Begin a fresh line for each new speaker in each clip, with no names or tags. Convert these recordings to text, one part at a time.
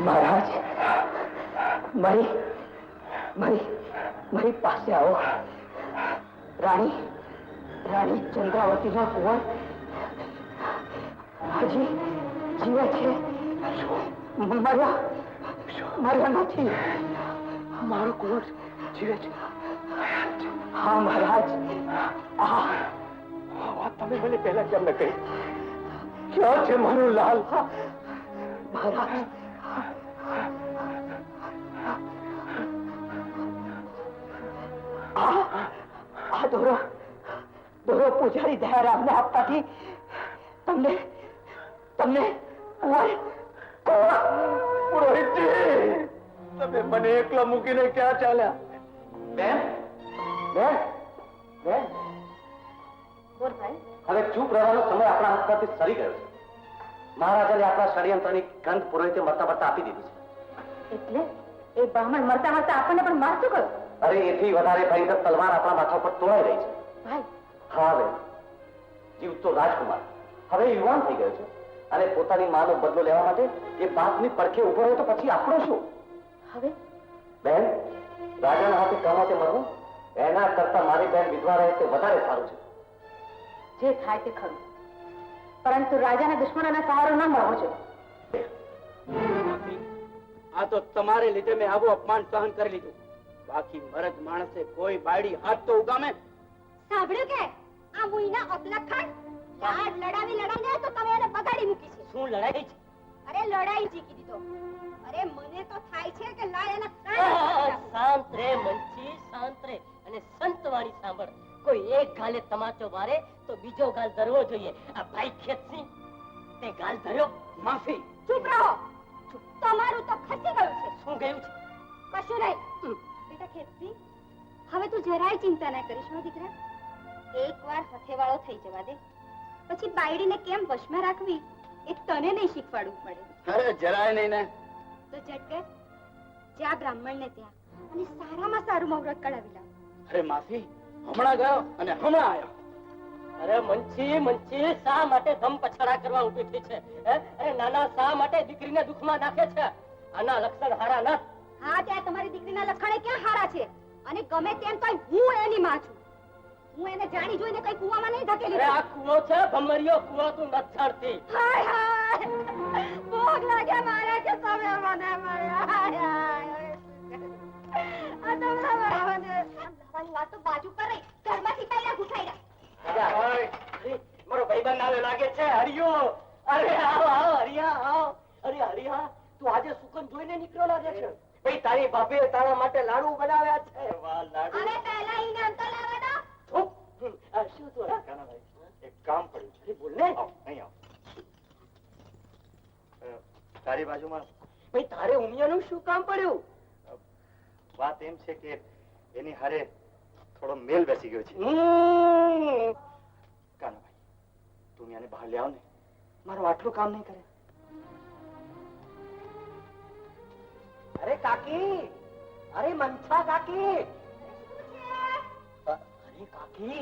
महाराज मरी पासे आओ। रानी रानी चंद्रावती ना कुंवर हजी जीवे छे। मर्या नहीं। मारो कुंवर जीवे छे। हाँ महाराज। तमे मैंने पहला केम न कही? क्या छे मारो लाल? महाराज दोरो પૂજારી દયારામને આપવાથી તમને તમને પુરોહિતજી તમે મને એકલા મૂકીને ક્યાં ચાલ્યા? બેન બેન બેન
બોલ ભાઈ.
હવે ચૂપ રહેવાનો સમય આપણા હાથમાંથી સરી ગયો છે. મહારાજાને આપણા ષડયંત્રની ગંધ પુરોહિતે મરતા મરતા આપી દીધી છે.
એટલે એ બ્રાહ્મણ મરતા મરતા આપણને પણ મારતું ગયું?
અરે એથી વધારે ભયંકર તલવાર આપણા માથા પર તોડાઈ રહી છે.
ભાઈ
હા બેન, જીવતો રાજકુમાર હવે યુવાન થઈ ગયો છે અને પોતાની માનો બદલો લેવા માટે એ બાપની પડખે ઉભો રહ્યો તો પછી આપણો શું?
હવે
બેન, રાજાના હાથે કામાતે મરવું એના કરતા મારી બેન વિધવા રહે તે વધારે સારું છે.
જે થાય તે ખરું, પરંતુ રાજાના દુશ્મનોના સહારો ન મળવો જોઈએ.
આ તો તમારે લીધે મેં આવું અપમાન સહન કરી લીધું. બાકી મરદ માણસે કોઈ બાયડી હાથ તો ઉગામે.
સાંભળ્યું કે આ મુઈના અબલખણ લાડ લડાવીને તો તમે એને બગાડી મૂકી છે.
શું લડાઈ છે?
અરે લડાઈ જીકી દીધો. અરે મને તો થાય છે કે લાય એના
શાંત રે મંચી, શાંત રે અને સંતવાણી સાંભળ. કોઈ એક ગાલે તમાચો મારે તો બીજો ગાલ ધરવો જોઈએ. આ ભાઈ ખેતસિંહ તે ગાલ ધર્યો.
માફી.
ચૂપ રહો. તમારું તો ખસી ગયું છે.
શું ગયું છે?
કશું નહીં. બેટા ખેતસિંહ, હવે તું જરાય ચિંતા ના કરીશ હો દીકરા. એકવાર હથેવાળો થઈ જવા દે, પછી બાયડીને કેમ વશમાં રાખવી એ તને નહીં શીખવાડવું પડે.
અરે જરાય નહીં ને.
તો ઝટકે જ્યાં બ્રાહ્મણને ત્યાં અને સારામાં સારું મુહૂર્ત કઢાવી લાવ.
અરે માફી, હમણાં ગયો અને હમણાં આવ્યો.
અરે મંચી, મંચી શા માટે ધમ પછાડા કરવા ઉભી થઈ છે? અરે નાના શા માટે દીકરીને દુઃખમાં નાખે છે? આના લક્ષણ હારા ન.
હા, ત્યાં તમારી દીકરીના લખણે ક્યાં હારા છે? અને ગમે તેમ તો હું એની માં છું. હું એને જાણી જોઈને કઈ કુવામાં નહીં ધકેલી.
અરે આ કુવો છે, ભમરિયો કુવો તું નથી જાણતી.
હાય હાય, ભોગ લાગ્યા મારે કે તમે મને માર્યા. હાય હાય, આ તમે મને લાવવાની વાત તો બાજુ પર રહી, ઘરમાંથી પહેલા ઘુસાઈ
મારો ભાઈબંધ આવ્યો લાગે છે. હરિયો, અરે આવો આવો હરિયા આવો. અરે હરિયા, તું આજે સુકન જોઈને નીકળ્યો લાગે છે. ભાઈ તારી ભાભીએ તારા માટે લાડુ બનાવ્યા છે. વાહ લાડુ.
હવે પહેલા ઈને અંતર લાવવા દો.
શું તું કાનાભાઈ?
એક કામ પડ્યું છે.
બોલ ને.
અહીં આવ. તારી બાજુમાં
ભાઈ તારે ઉમિયાનું શું કામ પડ્યું?
વાત એમ છે કે એની હારે થોડો મેલ બેસી ગયો છે. કાનાભાઈ, તું એને બહાર લે આવ ને. મારું આટલું કામ નહીં કરે.
અરે કાકી, અરે મનસા કાકી, અરે કાકી,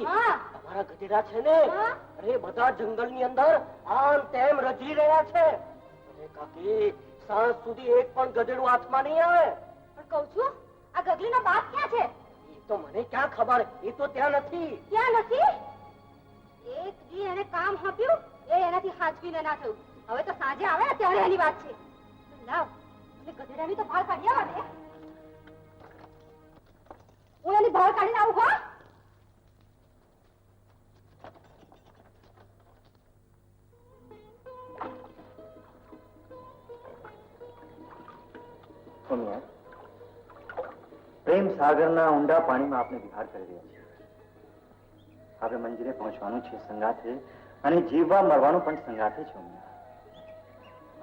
તમારા ગધેડા છે ને, અરે બધા જંગલની અંદર આમ તેમ રજી રહ્યા છે. અરે કાકી, સાંજ સુધી એક પણ ગધેડું હાથમાં નહીં આવે.
પણ કહું છું, આ ગગલીનો બાપ ક્યાં છે?
એ તો મને ક્યાં ખબર, એ તો ત્યાં નથી.
ક્યાં નથી? એક દી એને કામ આપ્યું, એ એનાથી હાચવીને ના થયું. હવે તો સાંજે આવે ને ત્યારે એની વાત છે. લાવ, મને ગધેડાની તો ભાળ કાઢી આવવા દે. હું એની ભાળ કાઢીને આવું. હો,
પ્રેમ સાગરના ઊંડા પાણીમાં આપણે વિહાર કરી રહ્યા છીએ. આપણે મંજિરે પહોંચવાનું છે સંગાથે, અને જીવવા મરવાનું પણ સંગાથે છે.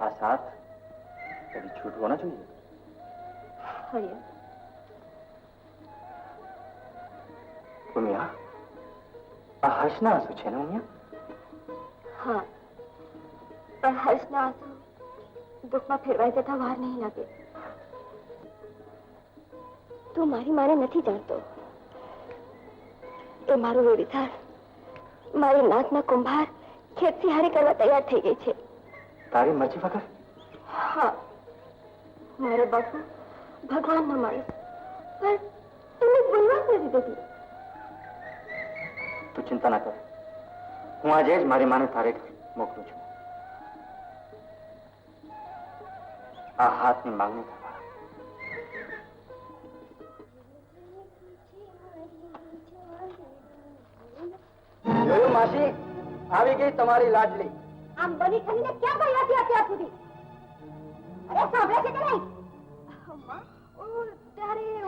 આ સાથ કદી છૂટવો ન જોઈએ. ઉમિયા, આ હર્ષના આંસુ છે ને ઉમિયા?
હા, પણ હર્ષના આંસુ દુઃખમાં ફેરવાઈ જતા વાર નહીં લાગે. તું મારી માને નથી જાણતો. એ મારું વેવિધાર, મારી નાકના કુંભાર ખેતથી હારી કરવા તૈયાર થઈ ગઈ છે.
તારી મરજી વગર?
હા, મારો બાપુ ભગવાનનો માણસ, પણ એમને બોલવા જ નથી દેતી.
તું ચિંતા ના કર, હું આજે જ મારી માને તારે ઘર મોકલું છું. આ હાથની માંગણી કરવા.
જોયું માસી, આવી ગઈ તમારી લાડલી.
આમ બની ખરીને ક્યાં ગઈ હતી અત્યાર સુધી? અરે સાંભળે છે કે નહીં?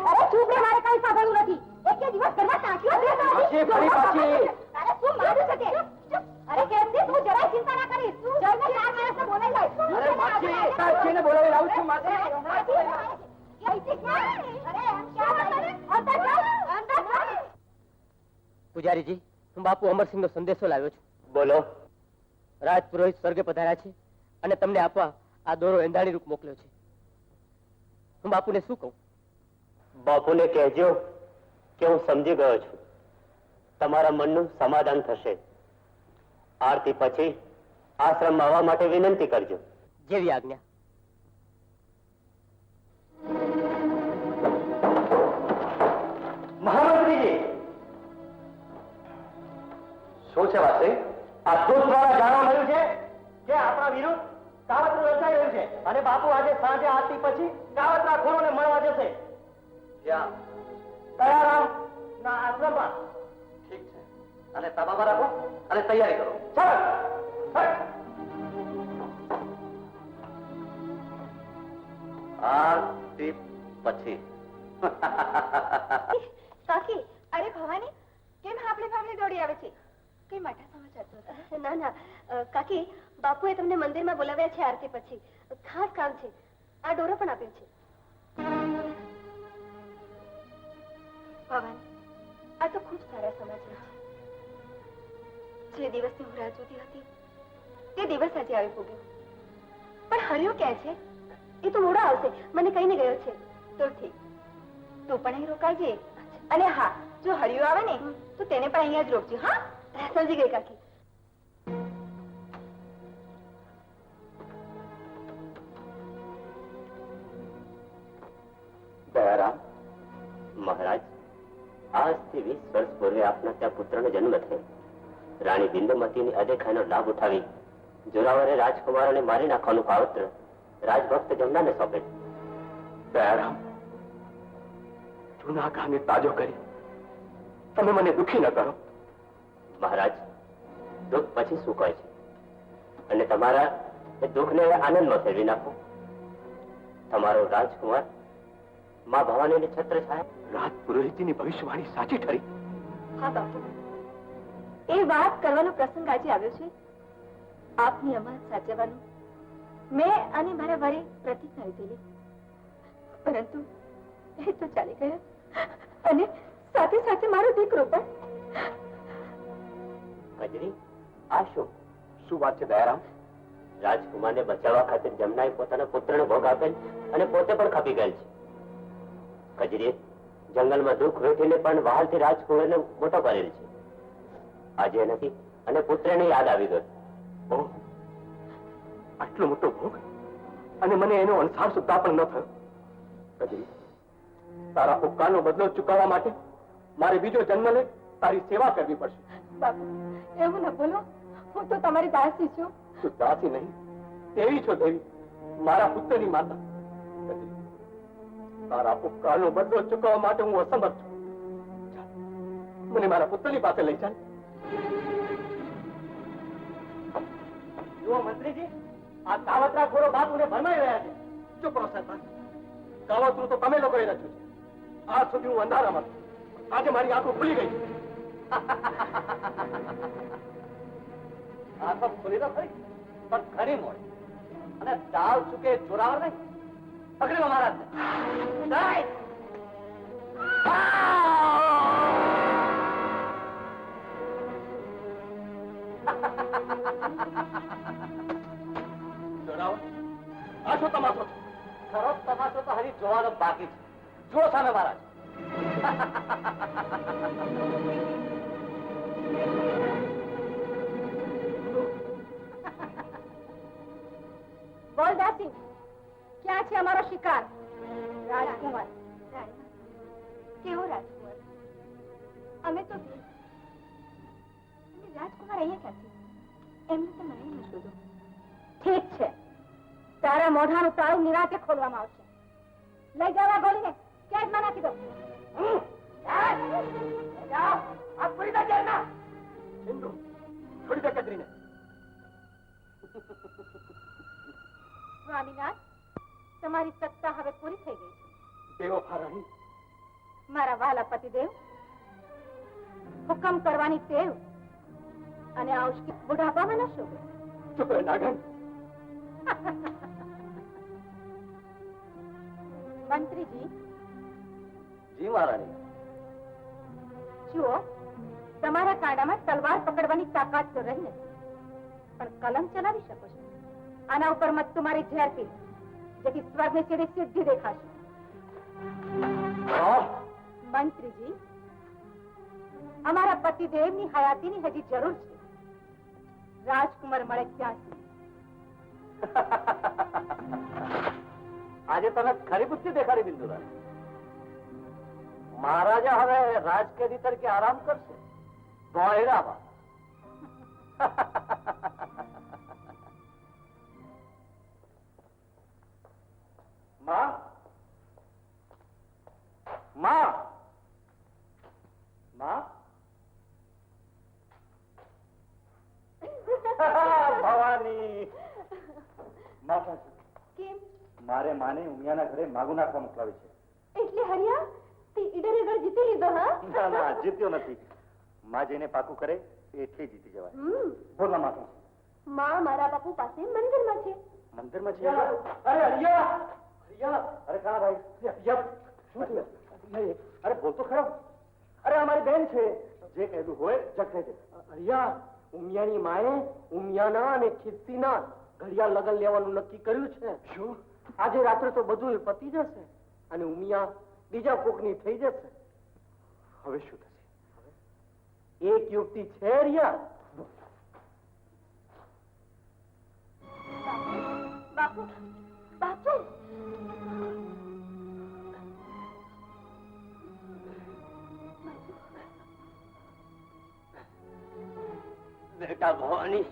અરે ચૂપ રે, મારે કઈ સાંભળવું નથી. એક દિવસ ઘરમાં ટાંકીઓ દે તો
માસી, ફરી પાછી.
અરે શું મારું છે કે? અરે કેમથી તું જરાય ચિંતા ના કરીશ. જઈને 4 માણસને બોલાવી લાવ.
અરે માસી, સાચીને બોલાવી લાવું છું માસી.
અરે એમ ક્યાં કરે? અંદર ચાલ.
પૂજારીજી, હું બાપુ અમરસિંહનો સંદેશો લાવ્યો છું.
બોલો.
રાજ પુરોહિત સ્વર્ગે પધાર્યા છે અને તમને આપવા આ દોરો એંધાણી રૂપ મોકલ્યો છે. હું બાપુને શું કહું?
બાપુને કહેજો કે હું સમજી ગયો છું. તમારા મનનું સમાધાન થશે. આરતી પછી આશ્રમમાં આવવા માટે વિનંતી કરજો.
જેવી આજ્ઞા.
મહામંત્રીજી, શું છે વાસી? આ દૂધ દ્વારા જાણવા મળ્યું છે કે આપણા વિરુદ્ધ કાવતરું રચાઈ રહ્યું છે અને બાપુ આજે સાંજે આરતી પછી કાવતરા ખોરોને મળવા જશે. ક્યાં? દયારામ ના આશ્રમમાં. ઠીક છે, અને તમામાં રાખો અને તૈયારી કરો. ચાલો. આરતી પછી.
કાકી, અરે ભવાની, કેમ હાફળે ફાફળે દોડી આવે છે? કઈ માઠા સમાચાર તો હતા? ના ના કાકી, બાપુએ તમને મંદિરમાં બોલાવ્યા છે આરતી પછી. ખાસ કામ છે. આ ડોરો પણ આપ્યો છે. ભવાની, આ તો ખૂબ સારા સમાચાર છે. જે દિવસની હું રાહ જોતી હતી તે દિવસ આજે આવી પૂગ્યો. પણ હરિયો ક્યાં છે? એ તો મોડો આવશે, મને કહીને ગયો છે. તો ઠીક, તું પણ અહીં રોકાજે. અને હા, જો હરિયો આવે ને તો તેને પણ અહીંયા જ રોકજો. હા, સમજી ગઈ કાકી.
દયારામ મહારાજ, આજથી 20 વર્ષ પૂર્વે આપના ત્યાં પુત્રનો જન્મ થયો. રાણી બિંદુમતીની અદેખાઈનો લાભ ઉઠાવી જોરાવરે રાજકુમારોને મારી નાખવાનું કાવત્ર રાજભક્ત જમનાને સોંપે.
દયારામ, જૂના ઘાને તાજો કરી તમે મને દુખી ન કરો.
મહારાજ, દુઃખ પછી શું કહે છે અને તમારા એ દુઃખને આનંદમાં ફેરવી નાખો. તમારો રાજકુમાર માં ભવાનીની છત્ર છાયા.
રાજ પુરોહિતની ભવિષ્યવાણી સાચી ઠરી.
હા બાપુ, એ વાત કરવાનો પ્રસંગ આજે આવ્યો છે. આપની અમાત સાચવવાનું મેં અને મારા વરે પ્રતિજ્ઞા લીધેલી, પરંતુ એ તો ચાલી ગયા અને સાથે સાથે મારો દીકરો પણ.
કજરી, આ શું
વાત છે દયારામ?
રાજકુમારને બચાવવા ખાતર જમનાએ પોતાના પુત્રને ભોગ આપેલ અને પોતે પણ ખપી ગયેલ છે. કજરીએ જંગલમાં દુઃખ વેઠીને પણ વહાલથી રાજકુમારને મોટો કરેલ છે. આજે નથી અને પુત્રને યાદ આવી ગયો.
ઓહ, આટલો મોટો ભોગ અને મને એનો અણસાર સુદ્ધા પણ ન થયો. કજરી, તારા ઉપકારનો બદલો ચૂકવવા માટે મારે બીજો જન્મ લઈ તારી સેવા કરવી પડશે.
બાપુ, એવું ન બોલો. હું તો તમારી દાસી છું.
તું દાસી નહીં, દેવી છો દેવી, મારા પુત્રની માતા. કજરી, તારા ઉપકારનો બદલો ચૂકવવા માટે હું અસમર્થ છું. ચાલ, મને મારા પુત્રની પાસે લઈ ચાલ.
જુઓ મંત્રીજી, આ કાવતરા ખોરો બાપુને ભરમાઈ રહ્યા છે.
ચૂપ રહો સરપંચ. કાવતરું તો તમે લોકોએ રચ્યું છે. આજ સુધી હું અંધારામાં હતો. આજે મારી આંખો ખુલી ગઈ.
આ તો ખુલી તો ખરી, પણ ઘણી મોડી. અને દાવ ચૂકે જોરાવર નહીં. પકડી લો મહારાજને. જાય.
જોરાવર, આ શું તમાશો છે?
ખરો તમાશો તો હજી જોવાનો બાકી છે. જુઓ સામે મહારાજ.
બોલ દાસી, ક્યાં છે અમારો શિકાર? રાજકુમાર.
કેવો રાજકુમાર? અમે તો રાજકુમાર અહીંયા ક્યાંથી? એમને તો મને ન શોધો.
ઠીક છે, તારા મોઢાનું તાળું નિરાંતે ખોલવામાં આવશે. લઈ જવા ગોળીને કેદમાં નાખી દો.
છોડી દે કતરીને.
સ્વામીનાથ, તમારી સત્તા હવે પૂરી થઈ ગઈ છે.
બેવફા રાણી,
મારા વહાલા પતિદેવ, હુકમ કરવાની ટેવ અને આ ઉશ્કેર બુઢાપામાં ન શોભે.
ચૂપ રહે નાગણ.
મંત્રીજી,
જી મહારાણી.
જુઓ, તમારા કાંડામાં તલવાર પકડવાની તાકાત તો રહી નથી, પણ કલમ ચલાવી શકો છો. આના ઉપર મત તમારી ઝેર પી, જેથી સ્વર્ગની સીધી સિદ્ધિ દેખાશે. મંત્રીજી, અમારા પતિદેવની હયાતીની હજી જરૂર છે. રાજકુમાર મળે ક્યાંથી?
આજે તને ખરી બુદ્ધિ દેખાડી બિંદુરા. મહારાજા હવે રાજકેદી તરીકે આરામ કરશે દોયડામાં. માં, માં, માં. ભવાની માતાજી,
કેમ?
મારે માને ઉમિયાના ઘરે માગું નાખવા મોકલાવી છે.
એટલે હરિયા તે ઈડર ઈડર જીતી લીધો? હા,
ના ના, જીત્યો નથી. માં જેને પાકું કરે એટલે જીતી જવાય. બોલા માતા.
માં મારા બાપુ પાસે મંદિરમાં છે.
મંદિરમાં છે?
અરે હરિયા, હરિયા.
અરે કાં ભાઈ?
હરિયા, શું થયું?
અરે બોલ તો ખરો. અરે અમારી બેન છે, જે કહેલું હોય જગ કહી દે.
હરિયા, ઉમિયાની માએ ઉમિયાના અને ખીસ્તીના ઘડિયાળ લગન લેવાનું નક્કી કર્યું છે. શું? આજે રાત્રે તો બધું પતી જશે અને ઉમિયા બીજા કોકની થઈ જશે.
હવે શું થશે?
એક યુક્તિ છે હરિયા.
બાપુ, બાપુ.
બેટા ભવાની,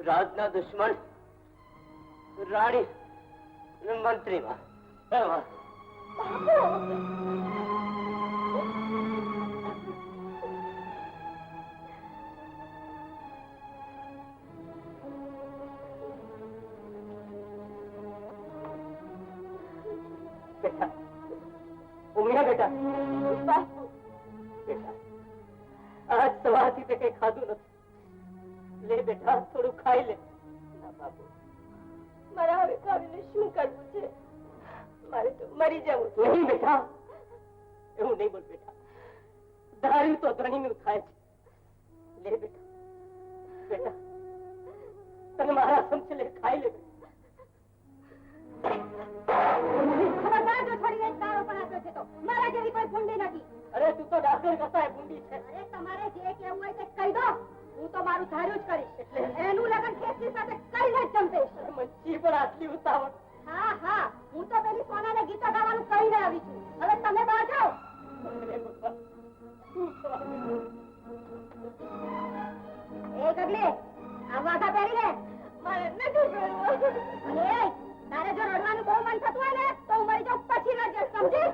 રાજના દુશ્મન રાણી અને મંત્રીમાં
બેટા, ઉમિયા બેટા,
બાપુ,
બેટા, આજ સવારથી તે કઈ ખાધું નથી. લે બેટા, થોડું ખાઈ લે.
ના બાપુ, મારા હવે ખાવીને શું કરવું છે? મારે તો મરી જવું છે.
નહીં બેટા, એવું નહીં બોલ બેટા. ધાર્યું તો ધણીનું થાય છે. લે બેટા, બેટા, તને મારા સમજે લે, ખાઈ લે.
ખબરદાર જો છોડી દઈશ તારો પણ આપ્યો છે તો. મારા જેવી કોઈ ભૂંડી નથી.
અરે તું તો ડાક્ટર કસાય ભૂંડી છે.
અરે તમારે જે કેવું હોય તે કહી દો. હું તો મારું ધાર્યું જ કરીશ. એટલે એનું લગન ખેસની સાથે કરીને જ જમતઈશ.
મંચી પણ આટલી ઉતાવળ.
હા હા, હું તો પેલી સોનાને ગીતો ગાવાનું કહીને આવી છું. હવે તમે બહાર જાઓ. એ ગગલી, આ વાઘા પહેરી લે. મારે નથી પહેરવું. અને એ, તારે જો રડવાનું બહુ મન થતું હોય ને તો હું મરી જાઉં પછી રડજે, સમજી?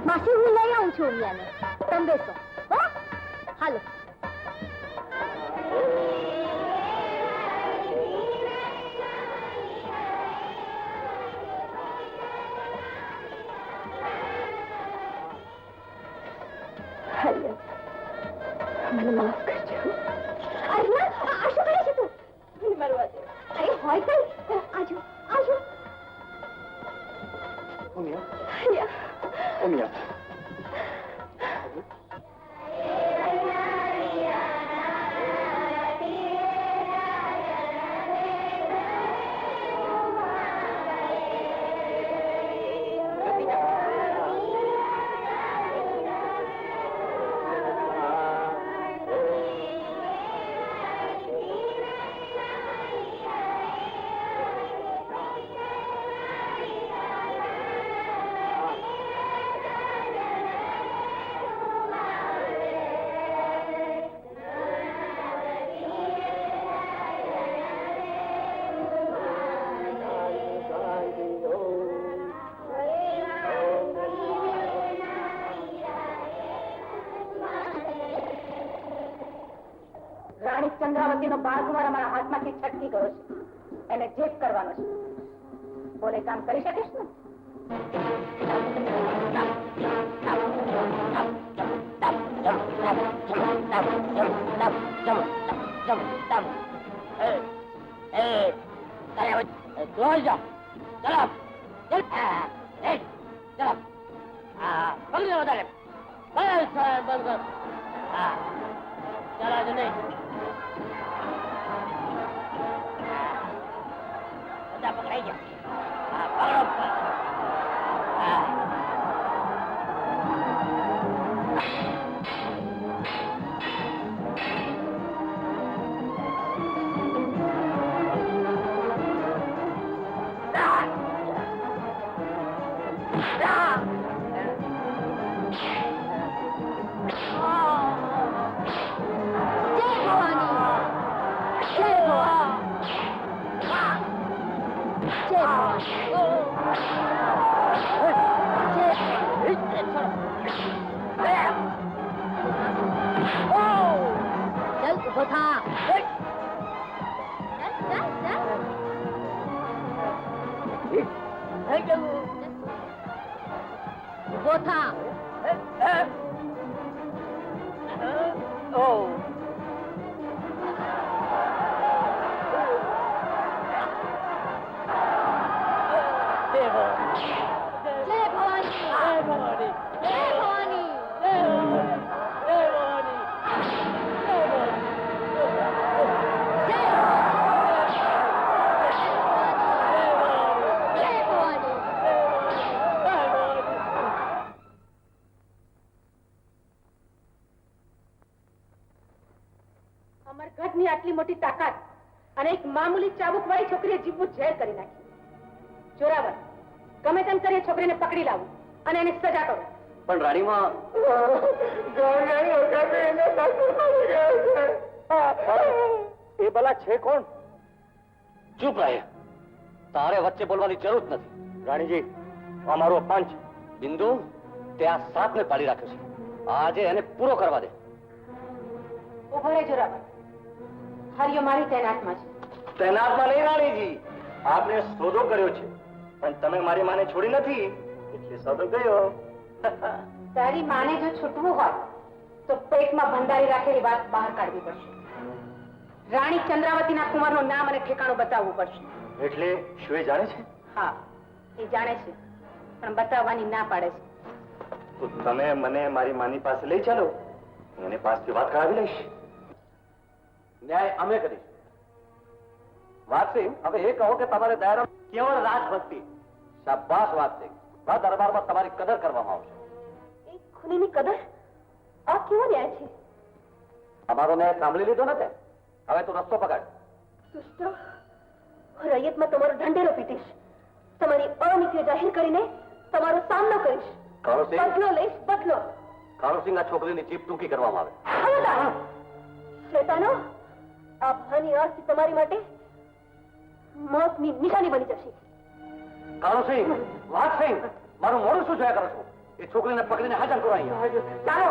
માસી, હું લઈ આવું છું ઉમિયાને. તમે બેસો. હો, હાલો. મને માફ કરજો. અરે ના, આ શું કરે છે તું? મને મરવા દે. અરે હોય કઈ. આજો, આજો.
ઉમિયા, ઉમિયા.
ચંદ્રાવતીનો બાળકુમાર અમારા હાથમાંથી છટકી ગયો છે. એને જેપ કરવાનો છે. બોલે કામ કરી શકીશ ને? અમરગઢની આટલી મોટી તાકાત અને એક મામૂલી ચાબુક વાળી છોકરીએ જીવવું ઝેર કરી નાખ્યું. જોરાવર, ગમે તેમ કરી છોકરીને પકડી લાવું અને એને સજા કરો.
પણ રાણીમાં
એ ભલા છે કોણ?
ચૂપ રહે. તારે વચ્ચે બોલવાની જરૂર જ નથી.
રાણીજી, અમારો અપમાન છે.
બિંદુ, તે આ સાપને પાડી રાખ્યો છે. આજે એને પૂરો કરવા દે.
ઉભો રહે જોરાવર. હરિયો મારી તૈનાતમાં છે.
તૈનાતમાં નહીં રાણીજી, આપને સોદો કર્યો છે, પણ તમે મારી માને છોડી નથી એટલે સોદો ગયો.
તારી માને જો છૂટવું હોય તો પેટમાં ભંડારી રાખેલી વાત બહાર કાઢવી પડશે. રાણી ચંદ્રાવતીના કુમારનું નામ અને ઠેકાણું બતાવવું પડશે.
એટલે શું એ જાણે છે?
હા, એ જાણે છે, પણ બતાવવાની ના પાડે છે.
તો તમે મને મારી માની પાસે લઈ ચાલો, એને પાસથી વાત કરાવી લઈશ.
ન્યાય અમે કરીશ. વાતસિંહ, હવે એ કહો કે તમારે દાયરા કેવળ રાજભક્તિ. શાબાશ વાતસિંહ. આ દરબારમાં તમારી કદર કરવામાં આવશે.
એક ખૂનીની કદર? આ કેવો ન્યાય છે?
અમારો ન્યાય સાંભળી લીધો ને તે? હવે તું રસ્તો પકડ.
દુષ્ટો, રૈયતમાં તમારો ઢંઢેરો પીટીશ. તમારી અનીતિઓ જાહેર કરીને તમારો સામનો કરીશ.
કાળુસિંહ,
બદલો લઈશ, બદલો.
કાળુસિંહ, આ છોકરીની જીભ ટૂંકી કરવામાં આવે.
ખબરદાર! શેતાનો, આ ભાની આજથી તમારી માટે મોતની નિશાની બની જશે.
કાળુસિંહ, વાતસિંહ, મારું મોડું શું જોયા કરો છો? એ છોકરીને પકડીને હાજર કરો અહીંયા.
ચાલો.